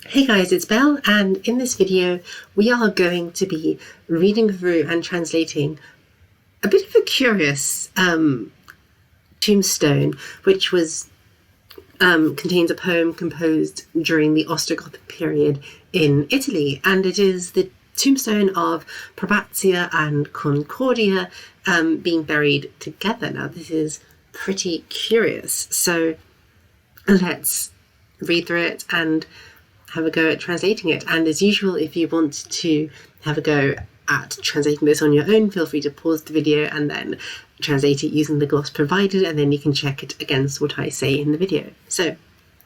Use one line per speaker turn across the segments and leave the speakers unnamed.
Hey guys, it's Belle, and in this video we are going to be reading through and translating a bit of a curious tombstone, which was contains a poem composed during the Ostrogothic period in Italy, and it is the tombstone of Probazia and Concordia being buried together. Now this is pretty curious, so let's read through it and have a go at translating it. And as usual, if you want to have a go at translating this on your own, feel free to pause the video and then translate it using the gloss provided, and then you can check it against what I say in the video. So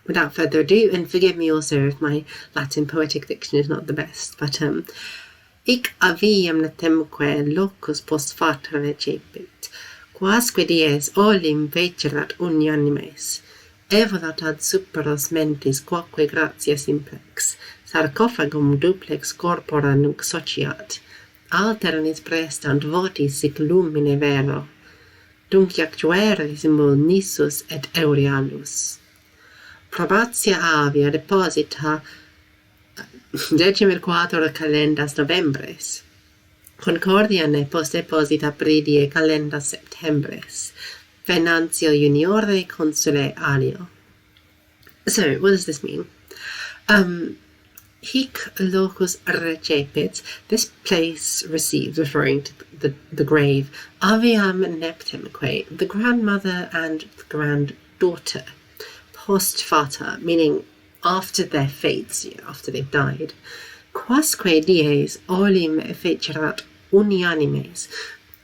without further ado, and forgive me also if my Latin poetic diction is not the best, but Hic aviam natemque locus post fata recepit, quasque dies olim vecerat unianimes, evolat ad superos mentis quoque gratia simplex, sarcophagum duplex corpora nunc sociat, alternis prestant votis sic lumine vero, dunc actuerisimul nissus et Euryalus. Probatia avia deposita 14 calendas novembres, Concordia ne post deposita pridie calendas septembres, Venantio juniore consule alio. So, what does this mean? Hic locus recepit, this place receives, referring to the grave, aviam neptemque, the grandmother and the granddaughter, post fata, meaning after their fates, after they've died, quasque dies olim fecerat unianimes,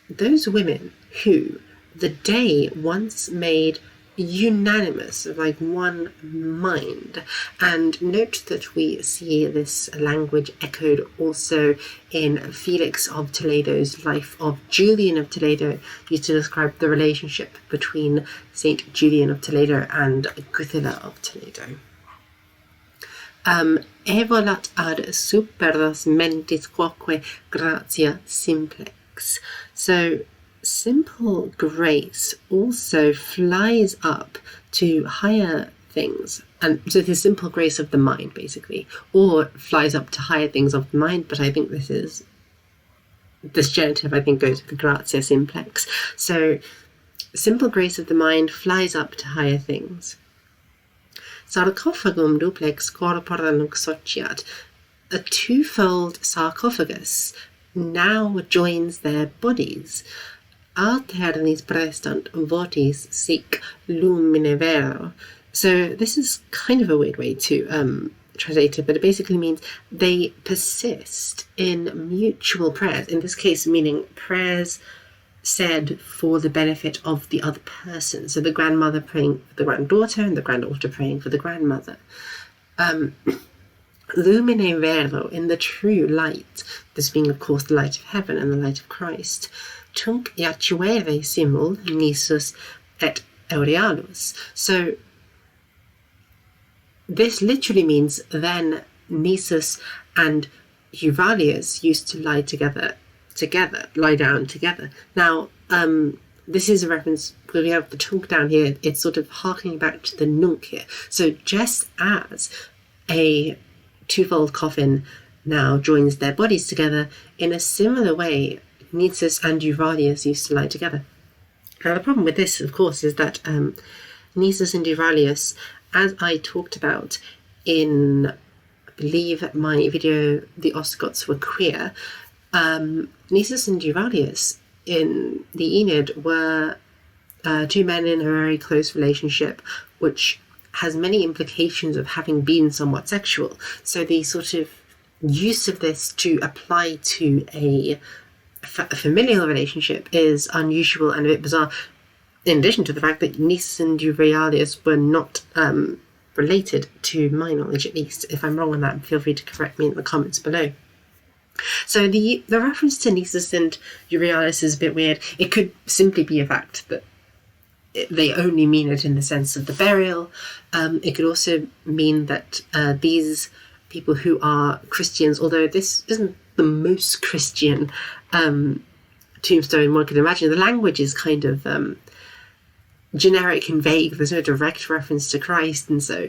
those women who the day once made unanimous, like one mind. And note that we see this language echoed also in Felix of Toledo's Life of Julian of Toledo, used to describe the relationship between Saint Julian of Toledo and Guthilla of Toledo. Evolat ad superos mentis quoque gratia simplex. So simple grace also flies up to higher things, and so the simple grace of the mind, basically, or flies up to higher things of the mind, but I think this genitive I think goes with the gratia simplex. So simple grace of the mind flies up to higher things. Sarcophagum duplex corpora nunc sociat, a twofold sarcophagus now joins their bodies. Alternis prestant votis sic lumine vero. So this is kind of a weird way to translate it, but it basically means they persist in mutual prayers, in this case meaning prayers said for the benefit of the other person. So the grandmother praying for the granddaughter and the granddaughter praying for the grandmother. Lumine vero, in the true light, this being of course the light of heaven and the light of Christ. Tunc iactuere simul nisus et Euryalus. So this literally means then Nisus and Euryalus used to lie down together. Now, this is a reference, because we have the tunc down here, it's sort of harking back to the nunc here. So just as a twofold coffin now joins their bodies together, in a similar way, Nisus and Euryalus used to lie together. Now the problem with this, of course, is that Nisus and Euryalus, as I talked about in, I believe, my video, The Ostrogoths Were Queer, Nisus and Euryalus in the Aeneid were two men in a very close relationship, which has many implications of having been somewhat sexual. So the sort of use of this to apply to a familial relationship is unusual and a bit bizarre, in addition to the fact that Nisus and Euryalus were not related, to my knowledge at least. If I'm wrong on that, feel free to correct me in the comments below. So the reference to Nisus and Euryalus is a bit weird. It could simply be a fact that they only mean it in the sense of the burial. It could also mean that these people who are Christians, although this isn't the most Christian tombstone one could imagine, the language is kind of generic and vague. There's no direct reference to Christ, and so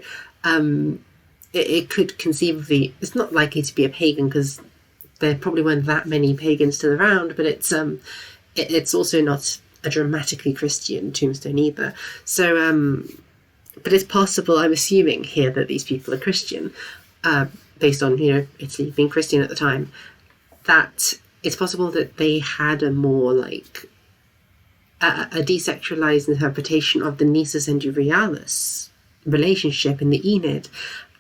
it could conceivably, it's not likely to be a pagan because there probably weren't that many pagans still around, but it's also not a dramatically Christian tombstone either. So, but it's possible, I'm assuming here, that these people are Christian, based on, Italy being Christian at the time, that it's possible that they had a more like a desexualized interpretation of the Nisus and Euryalus relationship in the Aeneid,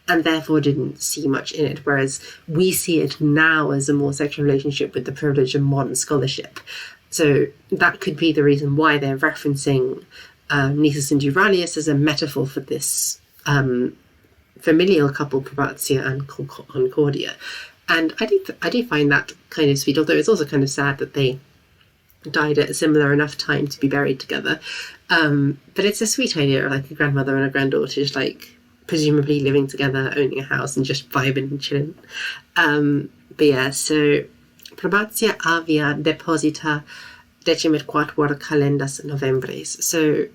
and therefore didn't see much in it, whereas we see it now as a more sexual relationship with the privilege of modern scholarship. So that could be the reason why they're referencing Nisus and Euryalus as a metaphor for this familial couple, Probazia and Concordia. And I do find that kind of sweet, although it's also kind of sad that they died at a similar enough time to be buried together. But it's a sweet idea, like a grandmother and a granddaughter just like presumably living together, owning a house and just vibing and chilling. But yeah, so Probazia avia deposita decimet quatuor calendas novembres. So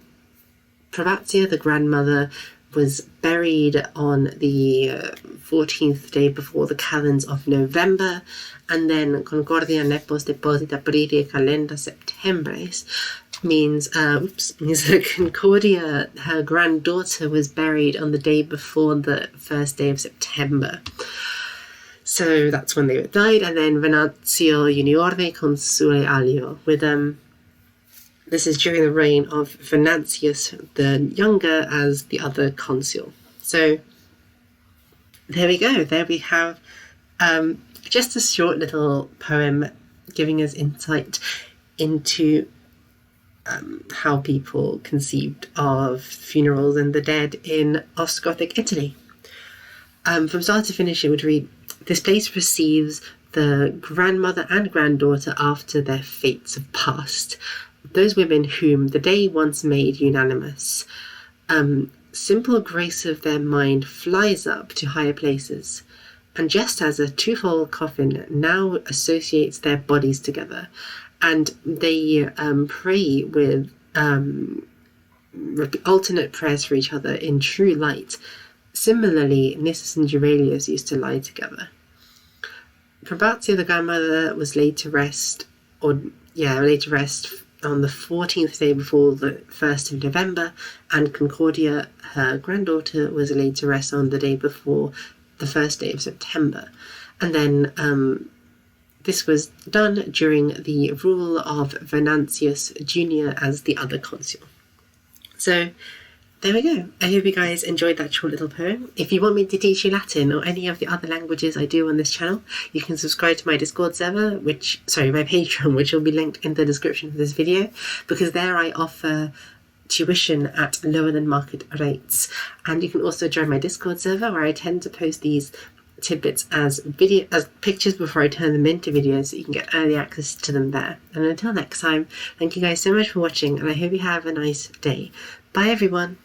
Probazia, the grandmother, was buried on the 14th day before the calends of November, and then Concordia nepos deposita pride calenda septembres means that Concordia, her granddaughter, was buried on the day before the first day of September. So that's when they died, and then Venatio Juniore consule alio, with this is during the reign of Venantius the Younger as the other consul. So there we go. There we have just a short little poem giving us insight into how people conceived of funerals and the dead in Ostgothic Italy. From start to finish, it would read, "This place receives the grandmother and granddaughter after their fates have passed. Those women whom the day once made unanimous. Simple grace of their mind flies up to higher places. And just as a twofold coffin now associates their bodies together, and they pray with alternate prayers for each other in true light, similarly Nisus and Euryalus used to lie together. Probazia, the grandmother, was laid to rest on the 14th day before the 1st of November, and Concordia, her granddaughter, was laid to rest on the day before the first day of September. And then this was done during the rule of Venantius Jr. as the other consul. So there we go. I hope you guys enjoyed that short little poem. If you want me to teach you Latin or any of the other languages I do on this channel, you can subscribe to my Discord server, my Patreon, which will be linked in the description of this video, because there I offer tuition at lower than market rates. And you can also join my Discord server, where I tend to post these tidbits as pictures before I turn them into videos, so you can get early access to them there. And until next time, thank you guys so much for watching, and I hope you have a nice day. Bye everyone.